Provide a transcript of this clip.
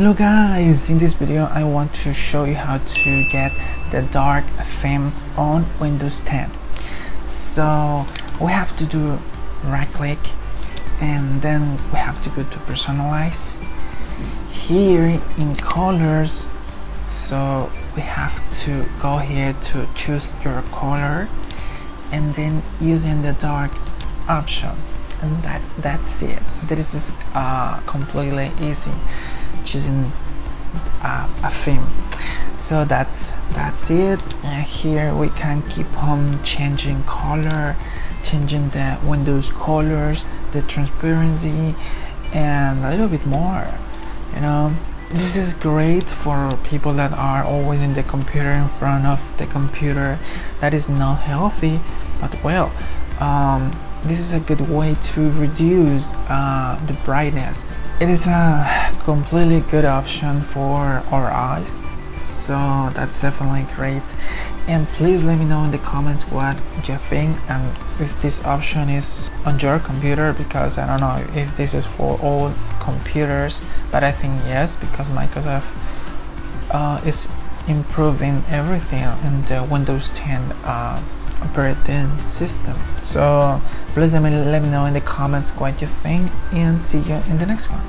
Hello guys, in this video I want to show you how to get the dark theme on Windows 10. So we have to do right click and then we have to go to personalize here in colors. So we have to go here to choose your color and then using the dark option, and that's it. This is completely easy, choosing a theme. So that's it. And here we can keep on changing color, changing the Windows colors, the transparency, and a little bit more. You know, this is great for people that are always in the computer, in front of the computer. That is not healthy, but well, this is a good way to reduce the brightness. It is a completely good option for our eyes, so that's definitely great. And please let me know in the comments what you think and if this option is on your computer, because I don't know if this is for all computers, but I think yes, because Microsoft is improving everything in the Windows 10 operating system. So please let me know in the comments what you think, and see you in the next one.